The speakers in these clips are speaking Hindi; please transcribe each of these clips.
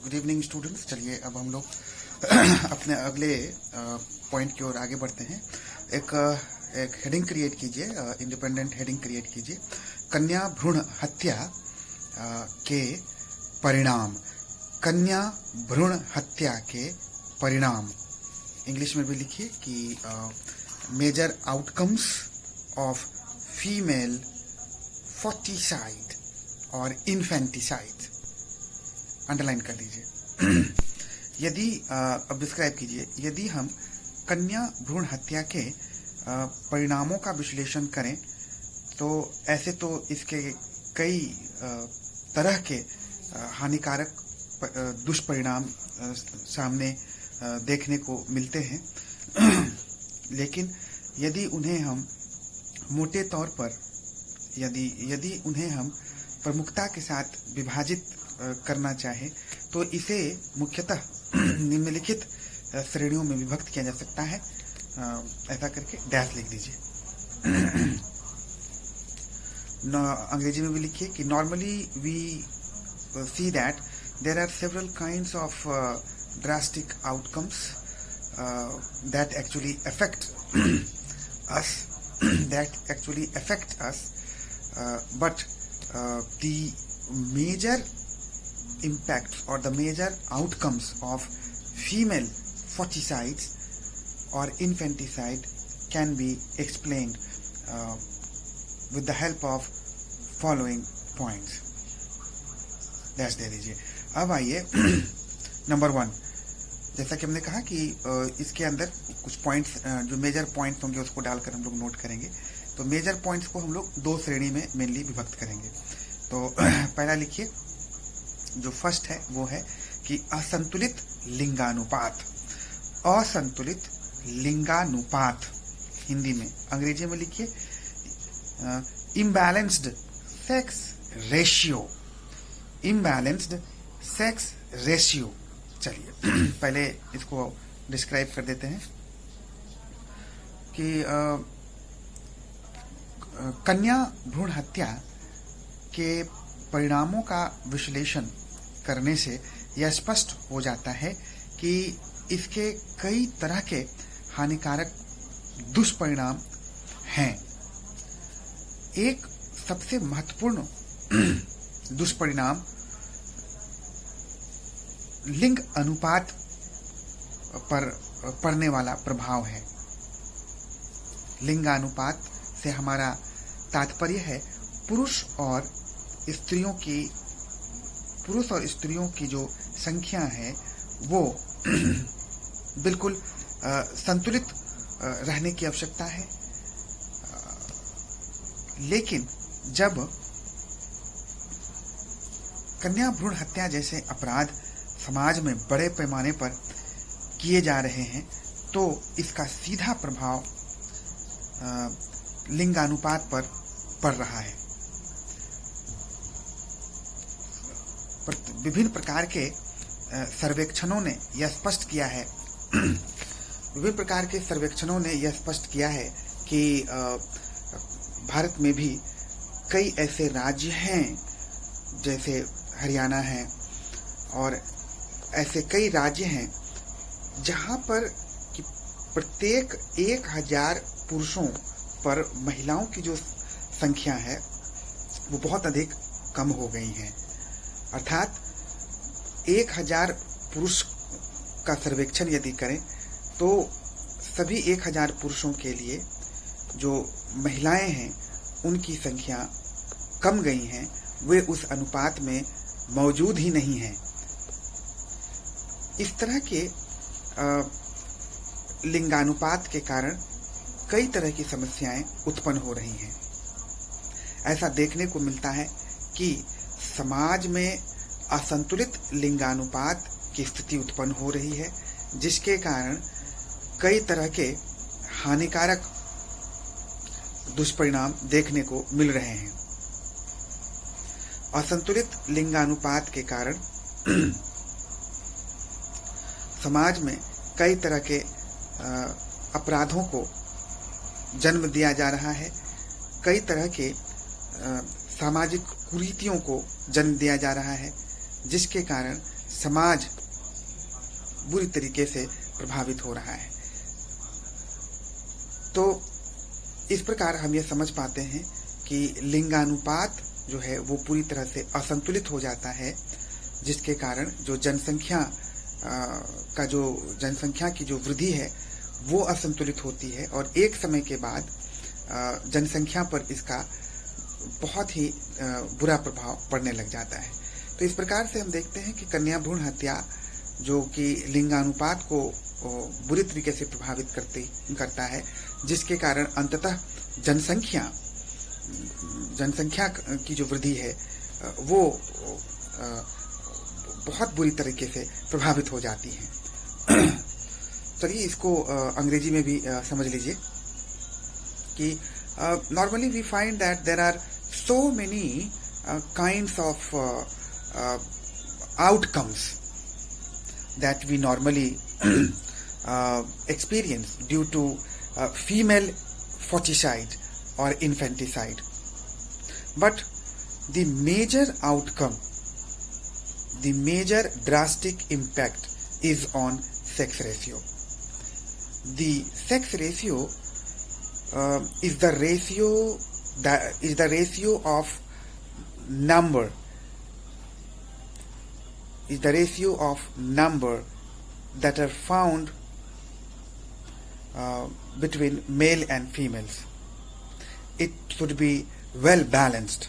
Good evening students. चलिए अब हम लोग अपने अगले पॉइंट की ओर आगे बढ़ते हैं। एक हेडिंग क्रिएट कीजिए, इंडिपेंडेंट हेडिंग क्रिएट कीजिए। कन्या भ्रूण हत्या के परिणाम। कन्या भ्रूण हत्या के परिणाम इंग्लिश में भी लिखिए कि मेजर आउटकम्स ऑफ फीमेल फोर्टिसाइड और इन्फेंटिसाइड। अंडरलाइन कर लीजिए। यदि अब डिस्क्राइब कीजिए, यदि हम कन्या भ्रूण हत्या के परिणामों का विश्लेषण करें तो ऐसे तो इसके कई तरह के हानिकारक दुष्परिणाम सामने देखने को मिलते हैं, लेकिन यदि उन्हें हम मोटे तौर पर यदि उन्हें हम प्रमुखता के साथ विभाजित करना चाहे तो इसे मुख्यतः निम्नलिखित श्रेणियों में विभक्त किया जा सकता है। ऐसा करके डैश लिख दीजिए। अंग्रेजी में भी लिखिए कि normally we see that there are several kinds of drastic outcomes that actually affect us, but the major impacts or the major outcomes of female foeticides or infanticide can be explained with the help of following points. Dash दे दीजिए। अब आइए नंबर 1। जैसा कि हमने कहा कि इसके अंदर कुछ पॉइंट्स, जो मेजर पॉइंट्स होंगे उसको डालकर हम लोग नोट करेंगे। तो मेजर पॉइंट्स को हम लोग 2 श्रेणी में मेनली विभक्त करेंगे। तो पहला लिखिए, जो फर्स्ट है वो है कि असंतुलित लिंगानुपात। असंतुलित लिंगानुपात हिंदी में, अंग्रेजी में लिखिए imbalanced sex ratio. Imbalanced sex ratio. चलिए पहले इसको डिस्क्राइब कर देते हैं कि कन्या भ्रूण हत्या के परिणामों का विश्लेषण करने से यह स्पष्ट हो जाता है कि इसके कई तरह के हानिकारक दुष्परिणाम हैं। एक सबसे महत्वपूर्ण दुष्परिणाम लिंग अनुपात पर पड़ने वाला प्रभाव है। लिंगानुपात से हमारा तात्पर्य है पुरुष और स्त्रियों की जो संख्या है वो बिल्कुल संतुलित रहने की आवश्यकता है। लेकिन जब कन्या भ्रूण हत्या जैसे अपराध समाज में बड़े पैमाने पर किए जा रहे हैं तो इसका सीधा प्रभाव लिंगानुपात पर पड़ रहा है। विभिन्न प्रकार के सर्वेक्षणों ने यह स्पष्ट किया है कि भारत में भी कई ऐसे राज्य हैं जैसे हरियाणा है और ऐसे कई राज्य हैं जहां पर कि प्रत्येक 1000 पुरुषों पर महिलाओं की जो संख्या है वो बहुत अधिक कम हो गई है। अर्थात 1000 पुरुष का सर्वेक्षण यदि करें तो सभी 1000 पुरुषों के लिए जो महिलाएं हैं उनकी संख्या कम गई हैं, वे उस अनुपात में मौजूद ही नहीं हैं। इस तरह के लिंगानुपात के कारण कई तरह की समस्याएं उत्पन्न हो रही हैं। ऐसा देखने को मिलता है कि समाज में असंतुलित लिंगानुपात की स्थिति उत्पन्न हो रही है, जिसके कारण कई तरह के हानिकारक दुष्परिणाम देखने को मिल रहे हैं। असंतुलित लिंगानुपात के कारण समाज में कई तरह के अपराधों को जन्म दिया जा रहा है, कई तरह के सामाजिक कुरीतियों को जन्म दिया जा रहा है, जिसके कारण समाज बुरी तरीके से प्रभावित हो रहा है। तो इस प्रकार हम ये समझ पाते हैं कि लिंगानुपात जो है वो पूरी तरह से असंतुलित हो जाता है, जिसके कारण जो जनसंख्या की जो वृद्धि है वो असंतुलित होती है और एक समय के बाद जनसंख्या पर इसका बहुत ही बुरा प्रभाव पड़ने लग जाता है। तो इस प्रकार से हम देखते हैं कि कन्या भ्रूण हत्या जो कि लिंगानुपात को बुरी तरीके से प्रभावित करता है, जिसके कारण अंततः जनसंख्या की जो वृद्धि है वो बहुत बुरी तरीके से प्रभावित हो जाती है। चलिए इसको अंग्रेजी में भी समझ लीजिए कि normally we find that there are so many kinds of outcomes that we normally experience due to female foeticide or infanticide. But the major outcome, the major drastic impact is on sex ratio. The sex ratio is the ratio of number that are found between male and females. It should be well balanced.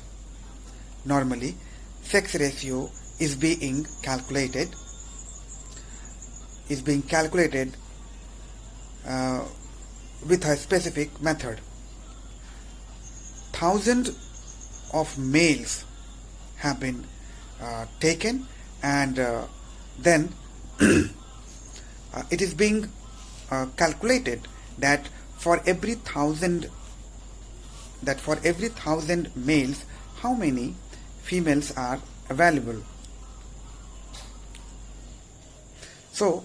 Normally, sex ratio is being calculated with a specific method. Thousands of males have been taken, and then it is being calculated that for every thousand males, how many females are available. So,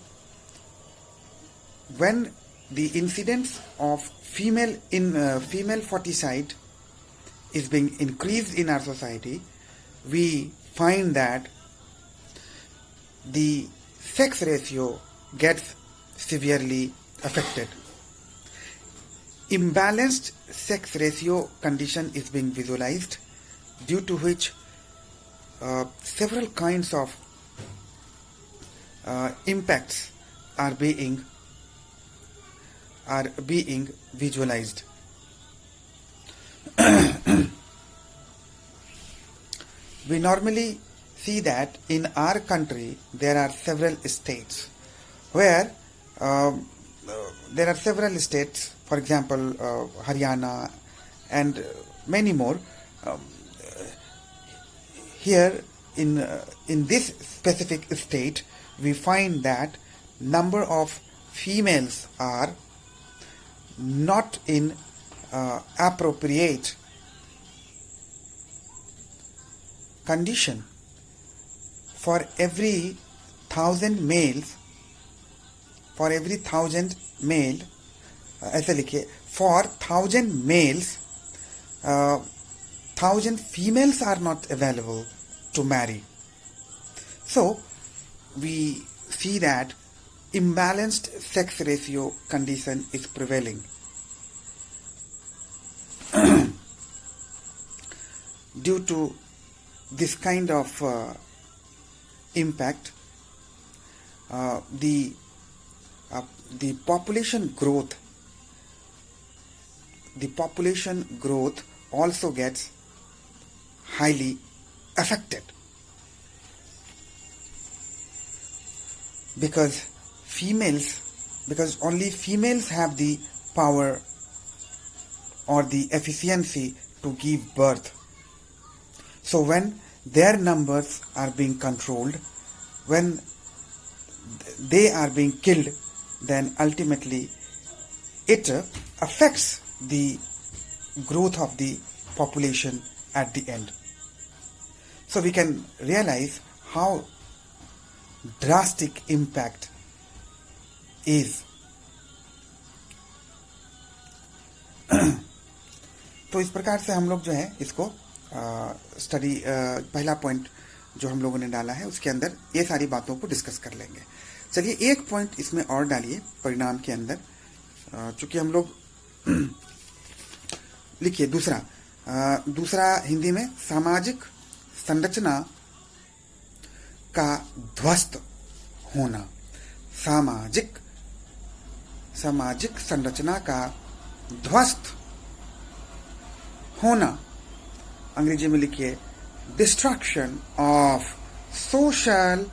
when the incidence of female foeticide is being increased in our society, we find that the sex ratio gets severely affected. Imbalanced sex ratio condition is being visualized, due to which several kinds of impacts are being visualized. We normally see that in our country there are several states where for example Haryana and many more. Here in this specific state, we find that number of females are not in appropriate condition. For every 1,000 males, ऐसे लिखिए, for 1,000 males, 1,000 females are not available to marry. So we see that imbalanced sex ratio condition is prevailing. Due to this kind of impact, the population growth also gets highly affected, because only females have the power or the efficiency to give birth. So when their numbers are being controlled, when they are being killed, then ultimately it affects the growth of the population at the end. So we can realize how drastic impact is. तो इस प्रकार से हम लोग जो है इसको स्टडी पहला पॉइंट जो हम लोगों ने डाला है उसके अंदर ये सारी बातों को डिस्कस कर लेंगे। चलिए एक पॉइंट इसमें और डालिए परिणाम के अंदर, चूंकि हम लोग लिखिए दूसरा हिंदी में सामाजिक संरचना का ध्वस्त होना। सामाजिक संरचना का ध्वस्त होना, अंग्रेजी में लिखिए destruction of social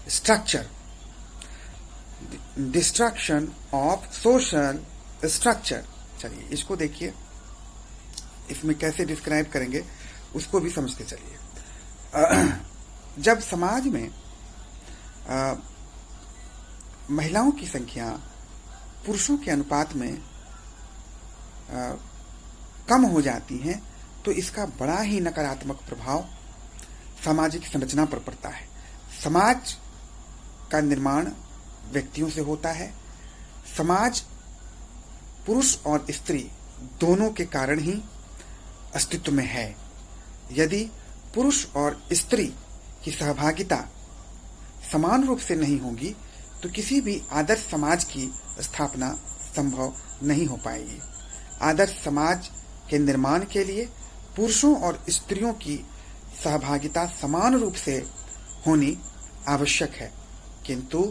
structure. Destruction of social structure. चलिए इसको देखिए, इसमें कैसे डिस्क्राइब करेंगे उसको भी समझते चलिए। जब समाज में महिलाओं की संख्या पुरुषों के अनुपात में कम हो जाती है तो इसका बड़ा ही नकारात्मक प्रभाव सामाजिक संरचना पर पड़ता है। समाज का निर्माण व्यक्तियों से होता है। समाज पुरुष और स्त्री दोनों के कारण ही अस्तित्व में है। यदि पुरुष और स्त्री की सहभागिता समान रूप से नहीं होगी तो किसी भी आदर्श समाज की स्थापना संभव नहीं हो पाएगी। आदर्श समाज के निर्माण के लिए पुरुषों और स्त्रियों की सहभागिता समान रूप से होनी आवश्यक है, किंतु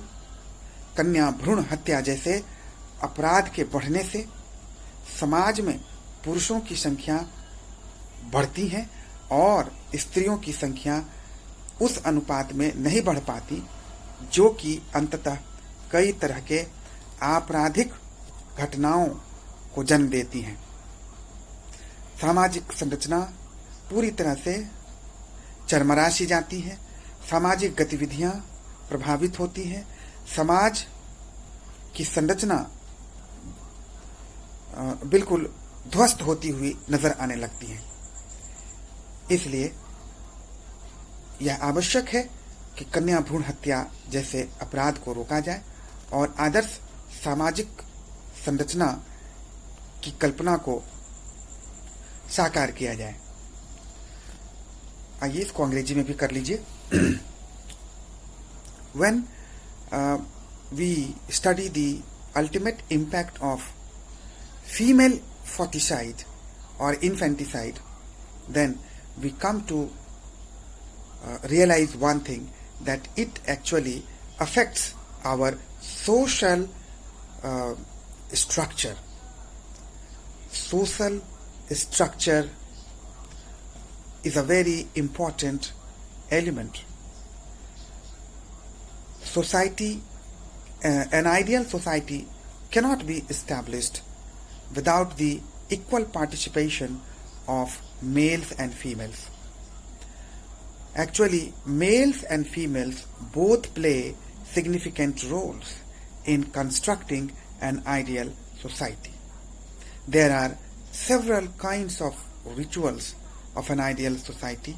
कन्या भ्रूण हत्या जैसे अपराध के बढ़ने से समाज में पुरुषों की संख्या बढ़ती है और स्त्रियों की संख्या उस अनुपात में नहीं बढ़ पाती, जो कि अंततः कई तरह के आपराधिक घटनाओं को जन्म देती हैं। सामाजिक संरचना पूरी तरह से चरमरा सी जाती है। सामाजिक गतिविधियां प्रभावित होती हैं। समाज की संरचना बिल्कुल ध्वस्त होती हुई नजर आने लगती है। इसलिए यह आवश्यक है कि कन्या भ्रूण हत्या जैसे अपराध को रोका जाए और आदर्श सामाजिक संरचना की कल्पना को साकार किया जाए। आइए इसको अंग्रेजी में भी कर लीजिए। When we study the ultimate impact of female foeticide or infanticide, then we come to realize one thing, that it actually affects our social structure. Social structure is a very important element. Society, an ideal society cannot be established without the equal participation of males and females. Actually, males and females both play significant roles in constructing an ideal society. There are several kinds of rituals of an ideal society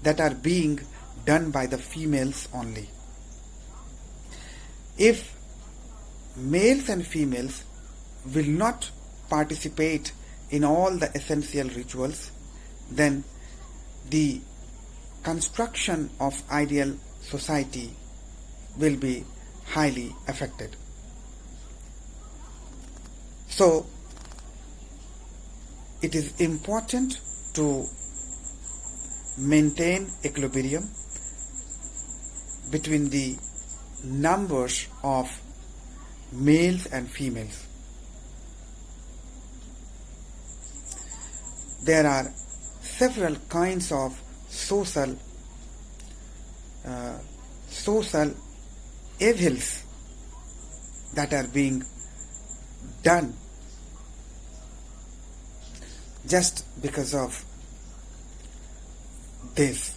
that are being done by the females only. If males and females will not participate in all the essential rituals, then the construction of ideal society will be highly affected. So, it is important to maintain equilibrium between the numbers of males and females. There are several kinds of social evils that are being done just because of this.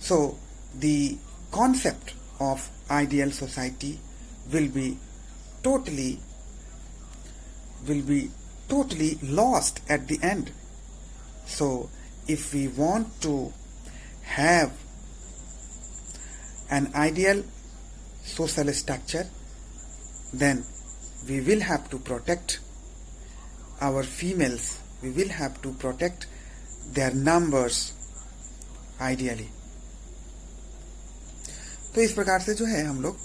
So the concept of ideal society will be totally lost at the end. So if we want to have an ideal social structure, then we will have to protect our females, we will have to protect their numbers ideally. तो इस प्रकार से जो है हम लोग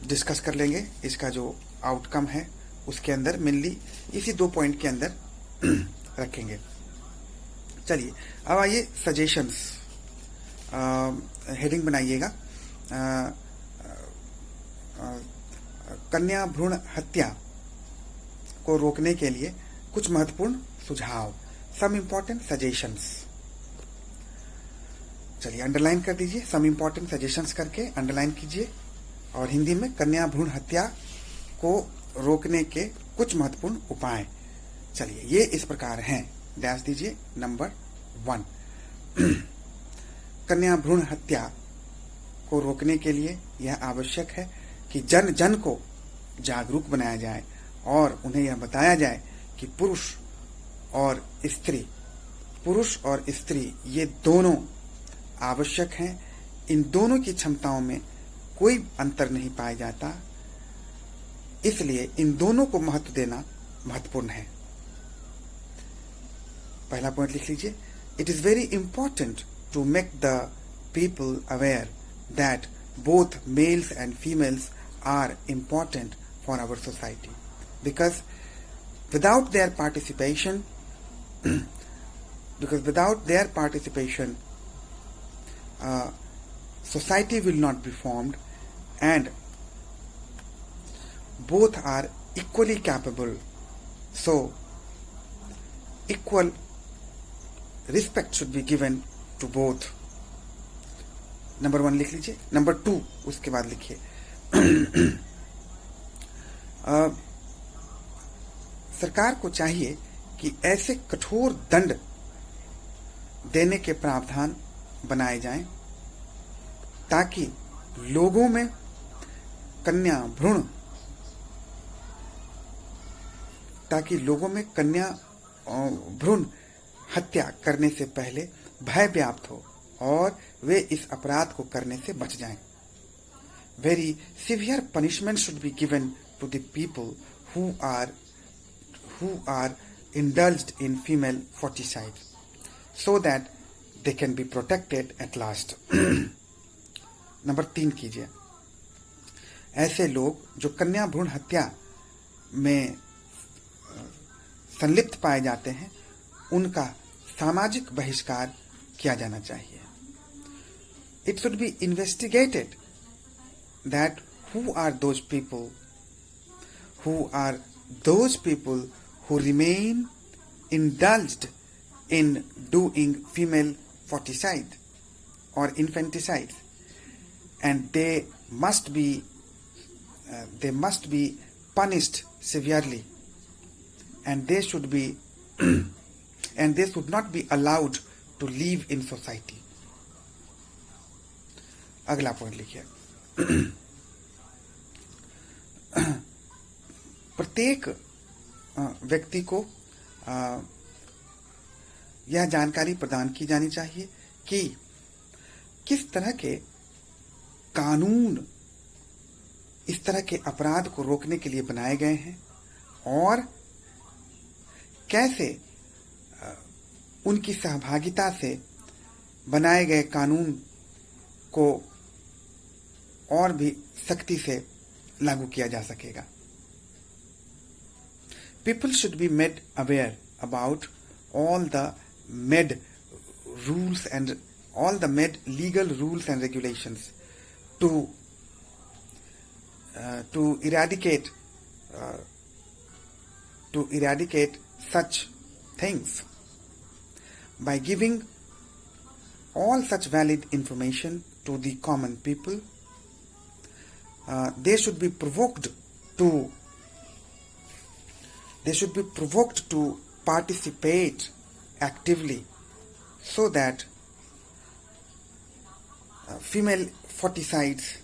डिस्कस कर लेंगे इसका जो आउटकम है, उसके अंदर मेनली इसी 2 पॉइंट के अंदर रखेंगे। चलिए अब आइए सजेशंस, हेडिंग बनाइएगा कन्या भ्रूण हत्या को रोकने के लिए कुछ महत्वपूर्ण सुझाव, सम इम्पोर्टेंट सजेशंस। चलिए अंडरलाइन कर दीजिए, सम इम्पोर्टेंट सजेशंस करके अंडरलाइन कीजिए, और हिंदी में कन्या भ्रूण हत्या को रोकने के कुछ महत्वपूर्ण उपाय। चलिए ये इस प्रकार हैं, डैश दीजिए। नंबर 1, कन्या भ्रूण हत्या को रोकने के लिए यह आवश्यक है कि जन जन को जागरूक बनाया जाए और उन्हें यह बताया जाए कि पुरुष और स्त्री ये दोनों आवश्यक हैं। इन दोनों की क्षमताओं में कोई अंतर नहीं पाया जाता, इसलिए इन दोनों को महत्व देना महत्वपूर्ण है। पहला पॉइंट लिख लीजिए। It is very important to make the people aware that both males and females are important for our society, because without their participation, society will not be formed, and both are equally capable. So, equal respect should be given to both. Number 1 लिख लीजिए। नंबर 2 उसके बाद लिखिए। सरकार को चाहिए कि ऐसे कठोर दंड देने के प्रावधान बनाए जाएं ताकि लोगों में कन्या भ्रूण हत्या करने से पहले भय व्याप्त हो और वे इस अपराध को करने से बच जाएं। Very severe punishment should be given to the people who are indulged in female foeticide, so that they can be protected at last. Number 3 कीजिए। ऐसे लोग जो कन्या भ्रूण हत्या में संलिप्त पाए जाते हैं, उनका सामाजिक बहिष्कार किया जाना चाहिए। It should be investigated that who are those people who remain indulged in doing female foeticide or infanticide, and they must be punished severely, and they should not be allowed to live in society. अगला पॉइंट लिखिए। प्रत्येक व्यक्ति को यह जानकारी प्रदान की जानी चाहिए कि किस तरह के कानून इस तरह के अपराध को रोकने के लिए बनाए गए हैं और कैसे उनकी सहभागिता से बनाए गए कानून को और भी सख्ती से लागू किया जा सकेगा। People should be made aware about all the made legal rules and regulations to eradicate such things by giving all such valid information to the common people. They should be provoked to participate actively so that female foeticides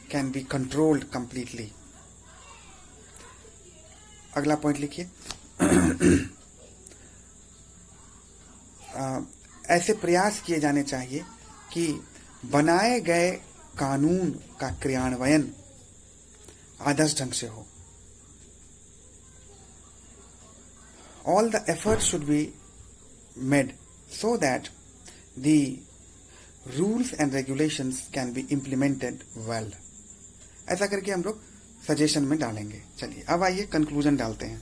can be controlled completely. अगला पॉइंट लिखिए। ऐसे प्रयास किए जाने चाहिए कि बनाए गए कानून का क्रियान्वयन आदर्श ढंग से हो। All the efforts should be made so that the rules and regulations can be implemented well. ऐसा करके हम लोग सजेशन में डालेंगे। चलिए अब आइए कंक्लूजन डालते हैं।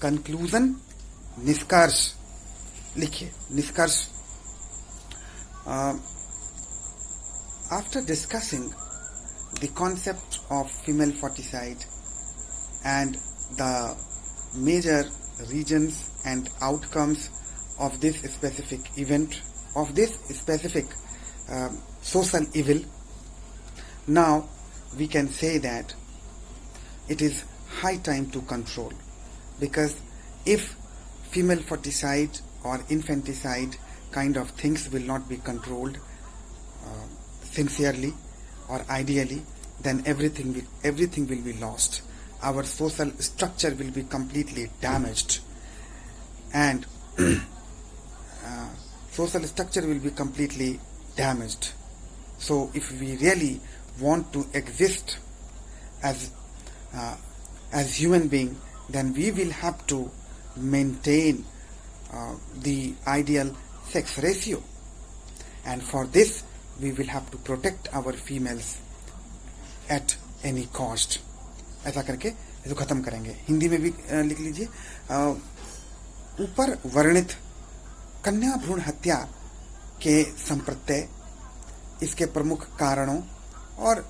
कंक्लूजन, निष्कर्ष लिखिए। निष्कर्ष, after discussing the concept of female foeticide and the major reasons and outcomes of this specific event, of this specific social evil, now we can say that it is high time to control, because if female ferticide or infanticide kind of things will not be controlled sincerely or ideally, then everything will be lost. Our social structure will be completely damaged, and social structure will be completely damaged. So if we really want to exist as human being, then we will have to maintain the ideal sex ratio, and for this we will have to protect our females at any cost. ऐसा करके इसको खत्म करेंगे। हिंदी में भी लिख लीजिए। ऊपर वर्णित कन्या भ्रूण हत्या के संप्रत्यय, इसके प्रमुख कारणों और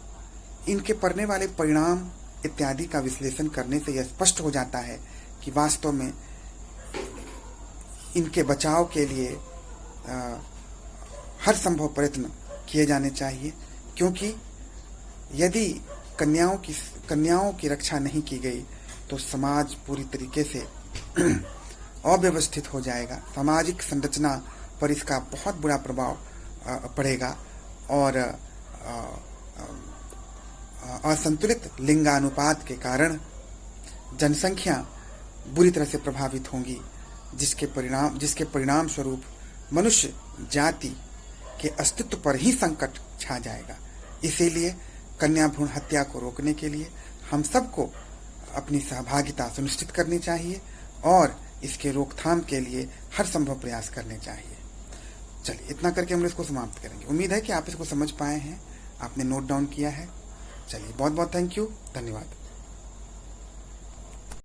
इनके पड़ने वाले परिणाम इत्यादि का विश्लेषण करने से यह स्पष्ट हो जाता है कि वास्तव में इनके बचाव के लिए हर संभव प्रयत्न किए जाने चाहिए, क्योंकि यदि कन्याओं की रक्षा नहीं की गई तो समाज पूरी तरीके से अव्यवस्थित हो जाएगा। सामाजिक संरचना पर इसका बहुत बुरा प्रभाव पड़ेगा और असंतुलित लिंगानुपात के कारण जनसंख्या बुरी तरह से प्रभावित होंगी, जिसके परिणाम स्वरूप मनुष्य जाति के अस्तित्व पर ही संकट छा जाएगा। इसीलिए कन्या भ्रूण हत्या को रोकने के लिए हम सबको अपनी सहभागिता सुनिश्चित करनी चाहिए और इसके रोकथाम के लिए हर संभव प्रयास करने चाहिए। चलिए इतना करके हम इसको समाप्त करेंगे। उम्मीद है कि आप इसको समझ पाए हैं, आपने नोट डाउन किया है। चलिए बहुत बहुत थैंक यू, धन्यवाद।